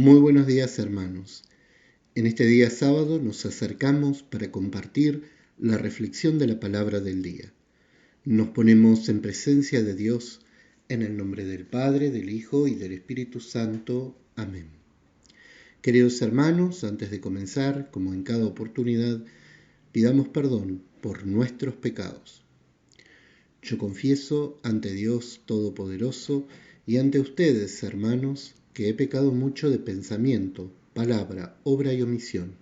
Muy buenos días, hermanos. En este día sábado nos acercamos para compartir la reflexión de la palabra del día. Nos ponemos en presencia de Dios en el nombre del Padre, del Hijo y del Espíritu Santo. Amén. Queridos hermanos, antes de comenzar, como en cada oportunidad, pidamos perdón por nuestros pecados. Yo confieso ante Dios Todopoderoso y ante ustedes, hermanos, que he pecado mucho de pensamiento, palabra, obra y omisión,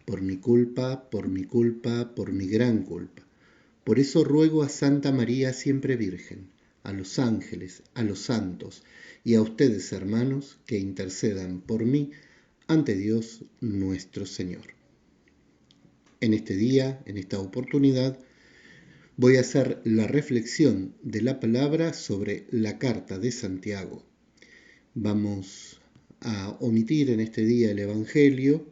por mi culpa, por mi gran culpa. Por eso ruego a Santa María siempre Virgen, a los ángeles, a los santos y a ustedes, hermanos, que intercedan por mí ante Dios nuestro Señor. En este día, en esta oportunidad, voy a hacer la reflexión de la palabra sobre la carta de Santiago. Vamos a omitir en este día el Evangelio,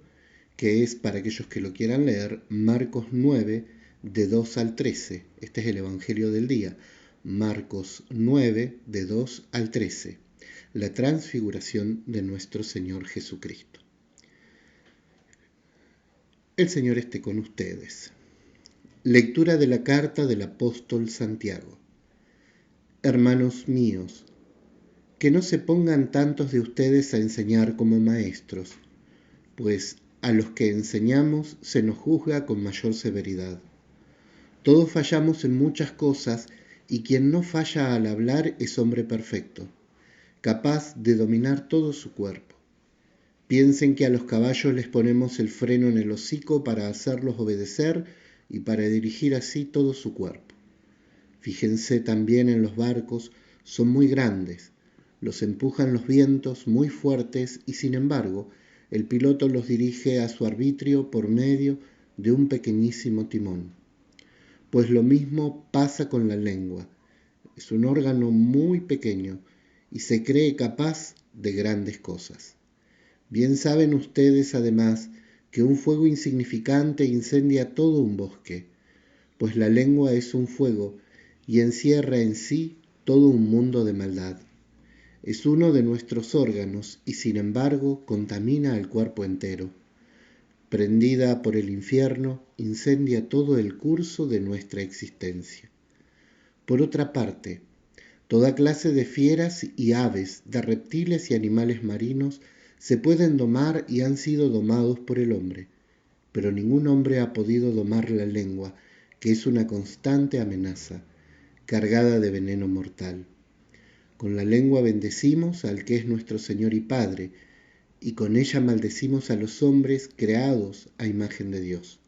que es, para aquellos que lo quieran leer, Marcos 9, de 2 al 13. Este es el Evangelio del día. Marcos 9, de 2 al 13. La transfiguración de nuestro Señor Jesucristo. El Señor esté con ustedes. Lectura de la carta del apóstol Santiago. Hermanos míos, que no se pongan tantos de ustedes a enseñar como maestros, pues a los que enseñamos se nos juzga con mayor severidad. Todos fallamos en muchas cosas y quien no falla al hablar es hombre perfecto, capaz de dominar todo su cuerpo. Piensen que a los caballos les ponemos el freno en el hocico para hacerlos obedecer y para dirigir así todo su cuerpo. Fíjense también en los barcos, son muy grandes, los empujan los vientos muy fuertes y sin embargo el piloto los dirige a su arbitrio por medio de un pequeñísimo timón. Pues lo mismo pasa con la lengua, es un órgano muy pequeño y se cree capaz de grandes cosas. Bien saben ustedes además que un fuego insignificante incendia todo un bosque, pues la lengua es un fuego y encierra en sí todo un mundo de maldad. Es uno de nuestros órganos y sin embargo contamina al cuerpo entero. Prendida por el infierno, incendia todo el curso de nuestra existencia. Por otra parte, toda clase de fieras y aves, de reptiles y animales marinos se pueden domar y han sido domados por el hombre, pero ningún hombre ha podido domar la lengua, que es una constante amenaza, cargada de veneno mortal. Con la lengua bendecimos al que es nuestro Señor y Padre, y con ella maldecimos a los hombres creados a imagen de Dios.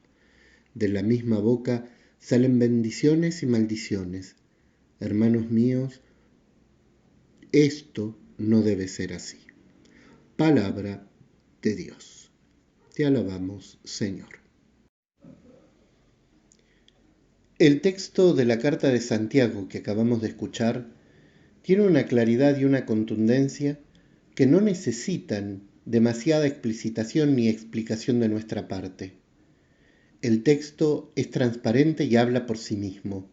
De la misma boca salen bendiciones y maldiciones. Hermanos míos, esto no debe ser así. Palabra de Dios. Te alabamos, Señor. El texto de la carta de Santiago que acabamos de escuchar tiene una claridad y una contundencia que no necesitan demasiada explicitación ni explicación de nuestra parte. El texto es transparente y habla por sí mismo.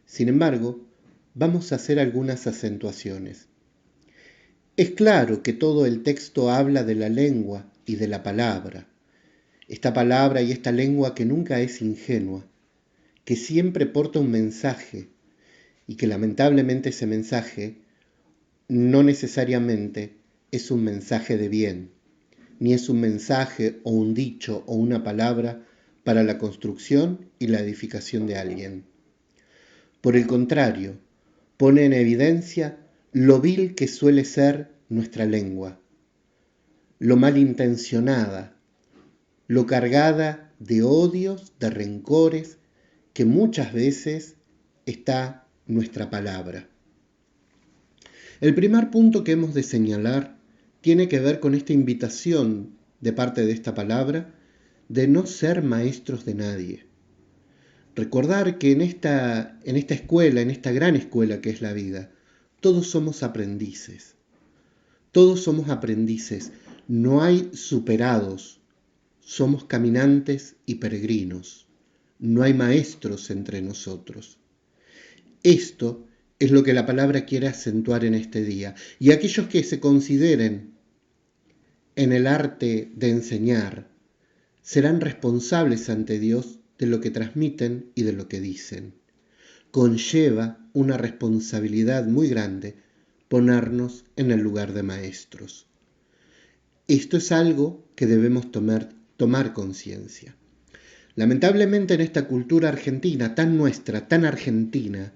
Sin embargo, vamos a hacer algunas acentuaciones. Es claro que todo el texto habla de la lengua y de la palabra. Esta palabra y esta lengua que nunca es ingenua, que siempre porta un mensaje y que lamentablemente ese mensaje no necesariamente es un mensaje de bien, ni es un mensaje o un dicho o una palabra para la construcción y la edificación de alguien. Por el contrario, pone en evidencia lo vil que suele ser nuestra lengua, lo malintencionada, lo cargada de odios, de rencores, que muchas veces está nuestra palabra. El primer punto que hemos de señalar tiene que ver con esta invitación de parte de esta palabra de no ser maestros de nadie. Recordar que en esta escuela, en esta gran escuela que es la vida, todos somos aprendices. Todos somos aprendices. No hay superados. Somos caminantes y peregrinos. No hay maestros entre nosotros. Esto es lo que la palabra quiere acentuar en este día. Y aquellos que se consideren en el arte de enseñar, serán responsables ante Dios de lo que transmiten y de lo que dicen. Conlleva una responsabilidad muy grande ponernos en el lugar de maestros. Esto es algo que debemos tomar conciencia. Lamentablemente en esta cultura argentina, tan nuestra, tan argentina,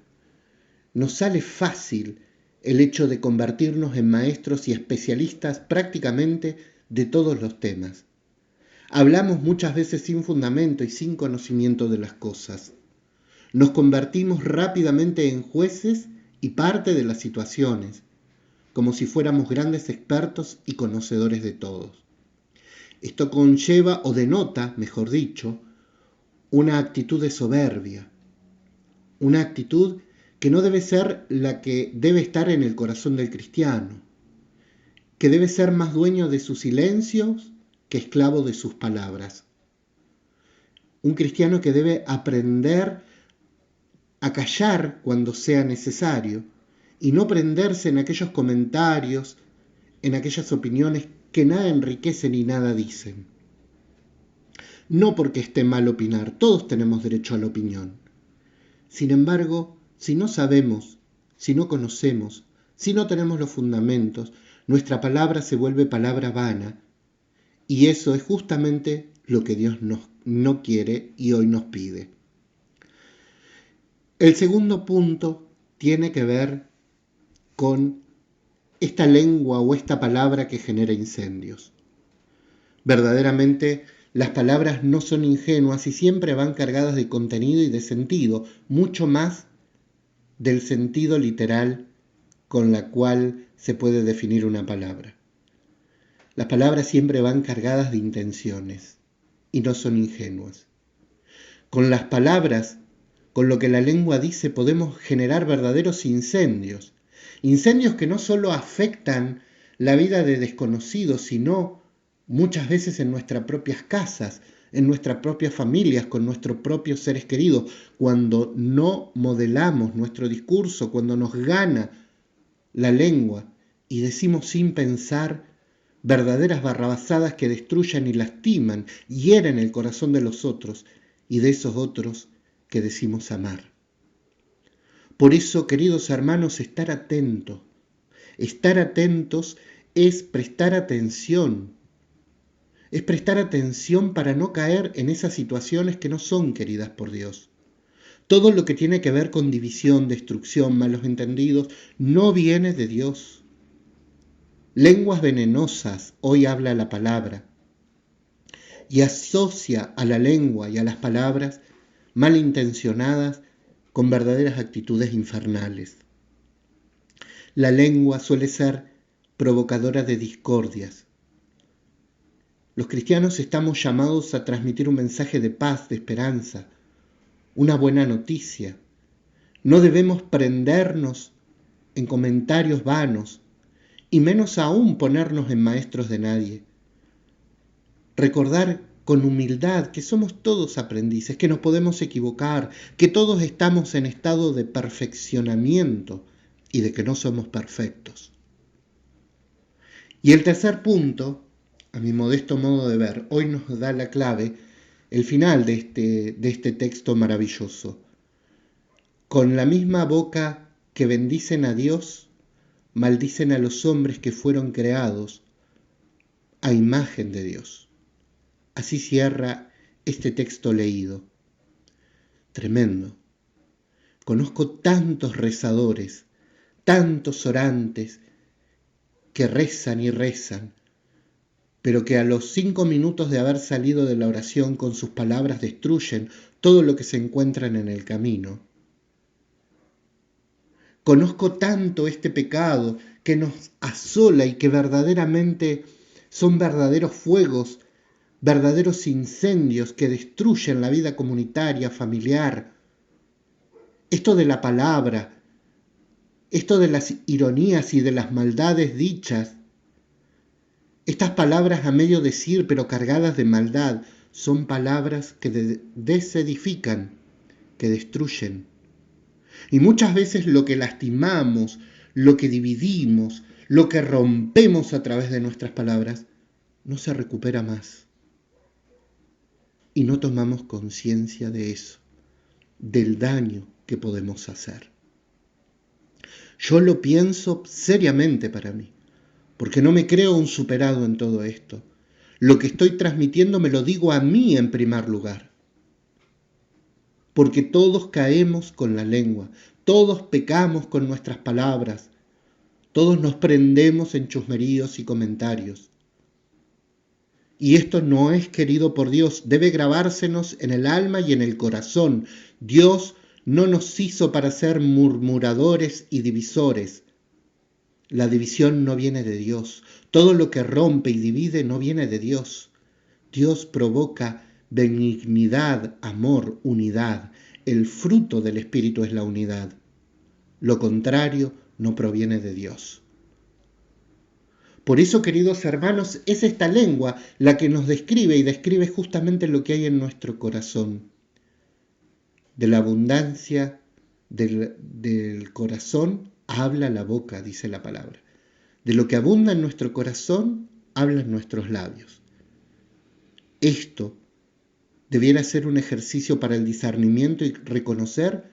nos sale fácil el hecho de convertirnos en maestros y especialistas prácticamente de todos los temas. Hablamos muchas veces sin fundamento y sin conocimiento de las cosas. Nos convertimos rápidamente en jueces y parte de las situaciones, como si fuéramos grandes expertos y conocedores de todos. Esto conlleva o denota, mejor dicho, una actitud de soberbia, una actitud que no debe ser la que debe estar en el corazón del cristiano, que debe ser más dueño de sus silencios que esclavo de sus palabras. Un cristiano que debe aprender a callar cuando sea necesario y no prenderse en aquellos comentarios, en aquellas opiniones que nada enriquecen y nada dicen. No porque esté mal opinar, todos tenemos derecho a la opinión. Sin embargo, si no sabemos, si no conocemos, si no tenemos los fundamentos, nuestra palabra se vuelve palabra vana, y eso es justamente lo que Dios no quiere y hoy nos pide. El segundo punto tiene que ver con esta lengua o esta palabra que genera incendios. Verdaderamente, las palabras no son ingenuas y siempre van cargadas de contenido y de sentido, mucho más del sentido literal con la cual se puede definir una palabra. Las palabras siempre van cargadas de intenciones y no son ingenuas. Con las palabras, con lo que la lengua dice, podemos generar verdaderos incendios. Incendios que no solo afectan la vida de desconocidos, sino muchas veces en nuestras propias casas, en nuestras propias familias, con nuestros propios seres queridos, cuando no modelamos nuestro discurso, cuando nos gana la lengua y decimos sin pensar verdaderas barrabasadas que destruyen y lastiman, hieren el corazón de los otros y de esos otros que decimos amar. Por eso, queridos hermanos, estar atentos es prestar atención. Es prestar atención para no caer en esas situaciones que no son queridas por Dios. Todo lo que tiene que ver con división, destrucción, malos entendidos, no viene de Dios. Lenguas venenosas, hoy habla la palabra, y asocia a la lengua y a las palabras malintencionadas con verdaderas actitudes infernales. La lengua suele ser provocadora de discordias. Los cristianos estamos llamados a transmitir un mensaje de paz, de esperanza, una buena noticia. No debemos prendernos en comentarios vanos y menos aún ponernos en maestros de nadie. Recordar con humildad que somos todos aprendices, que nos podemos equivocar, que todos estamos en estado de perfeccionamiento y de que no somos perfectos. Y el tercer punto, a mi modesto modo de ver, hoy nos da la clave, el final de este texto maravilloso. Con la misma boca que bendicen a Dios, maldicen a los hombres que fueron creados a imagen de Dios. Así cierra este texto leído. Tremendo. Conozco tantos rezadores, tantos orantes que rezan y rezan, pero que a los 5 minutos de haber salido de la oración con sus palabras destruyen todo lo que se encuentran en el camino. Conozco tanto este pecado que nos asola y que verdaderamente son verdaderos fuegos, verdaderos incendios que destruyen la vida comunitaria, familiar. Esto de la palabra, esto de las ironías y de las maldades dichas, estas palabras a medio decir pero cargadas de maldad, son palabras que desedifican, que destruyen. Y muchas veces lo que lastimamos, lo que dividimos, lo que rompemos a través de nuestras palabras, no se recupera más. Y no tomamos conciencia de eso, del daño que podemos hacer. Yo lo pienso seriamente para mí, porque no me creo un superado en todo esto. Lo que estoy transmitiendo me lo digo a mí en primer lugar. Porque todos caemos con la lengua, todos pecamos con nuestras palabras, todos nos prendemos en chusmeríos y comentarios. Y esto no es querido por Dios, debe grabársenos en el alma y en el corazón. Dios no nos hizo para ser murmuradores y divisores. La división no viene de Dios. Todo lo que rompe y divide no viene de Dios. Dios provoca benignidad, amor, unidad. El fruto del Espíritu es la unidad. Lo contrario no proviene de Dios. Por eso, queridos hermanos, es esta lengua la que nos describe y describe justamente lo que hay en nuestro corazón. De la abundancia del corazón habla la boca, dice la palabra. De lo que abunda en nuestro corazón, hablan nuestros labios. Esto debiera ser un ejercicio para el discernimiento y reconocer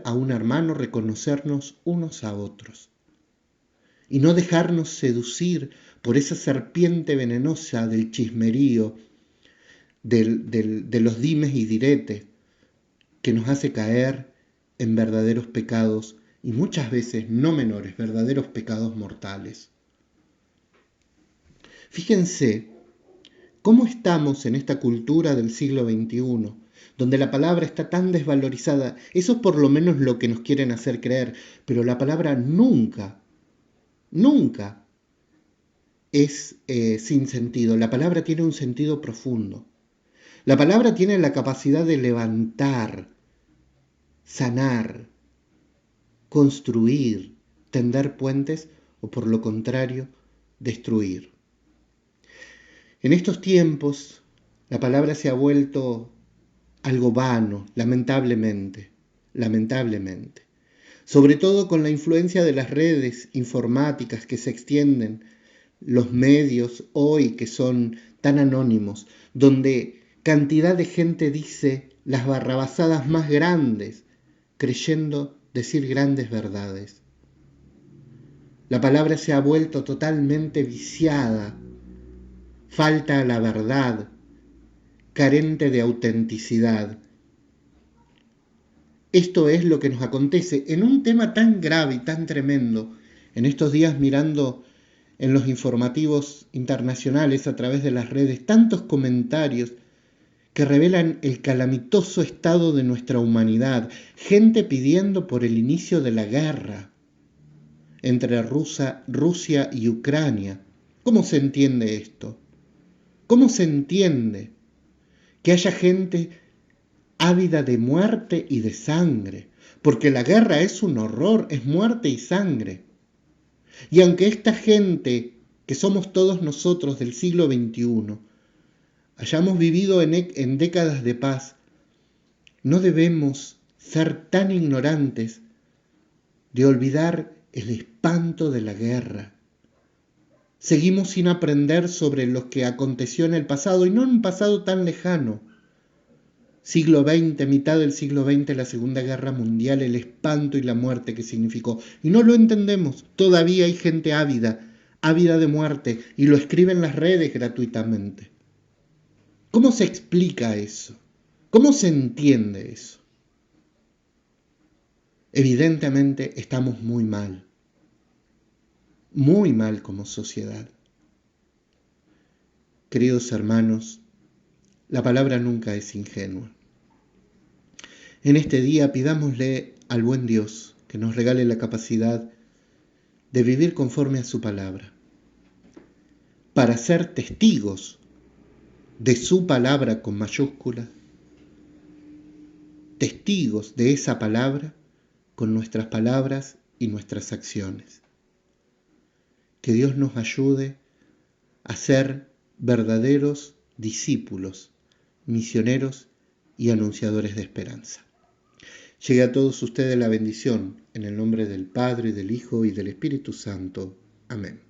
a un hermano, reconocernos unos a otros. Y no dejarnos seducir por esa serpiente venenosa del chismerío, de los dimes y diretes, que nos hace caer en verdaderos pecados y muchas veces no menores, verdaderos pecados mortales. Fíjense cómo estamos en esta cultura del siglo XXI, donde la palabra está tan desvalorizada. Eso es por lo menos lo que nos quieren hacer creer, pero la palabra nunca es sin sentido. La palabra tiene un sentido profundo. La palabra tiene la capacidad de levantar, sanar, construir, tender puentes o por lo contrario, destruir. En estos tiempos, la palabra se ha vuelto algo vano, lamentablemente. Sobre todo con la influencia de las redes informáticas que se extienden, los medios hoy que son tan anónimos, donde cantidad de gente dice las barrabasadas más grandes, creyendo decir grandes verdades. La palabra se ha vuelto totalmente viciada, falta a la verdad, carente de autenticidad. Esto es lo que nos acontece en un tema tan grave y tan tremendo. En estos días mirando en los informativos internacionales a través de las redes tantos comentarios que revelan el calamitoso estado de nuestra humanidad, gente pidiendo por el inicio de la guerra entre Rusia y Ucrania. ¿Cómo se entiende esto? ¿Cómo se entiende que haya gente ávida de muerte y de sangre? Porque la guerra es un horror, es muerte y sangre. Y aunque esta gente, que somos todos nosotros del siglo XXI, hayamos vivido en décadas de paz, no debemos ser tan ignorantes de olvidar el espanto de la guerra. Seguimos sin aprender sobre lo que aconteció en el pasado, y no en un pasado tan lejano. Siglo XX, mitad del siglo XX, la Segunda Guerra Mundial, el espanto y la muerte que significó. Y no lo entendemos. Todavía hay gente ávida de muerte, y lo escribe en las redes gratuitamente. ¿Cómo se explica eso? ¿Cómo se entiende eso? Evidentemente estamos muy mal como sociedad. Queridos hermanos, la palabra nunca es ingenua. En este día pidámosle al buen Dios que nos regale la capacidad de vivir conforme a su palabra, para ser testigos de su palabra con mayúsculas, testigos de esa palabra con nuestras palabras y nuestras acciones. Que Dios nos ayude a ser verdaderos discípulos, misioneros y anunciadores de esperanza. Llegue a todos ustedes la bendición, en el nombre del Padre, del Hijo y del Espíritu Santo. Amén.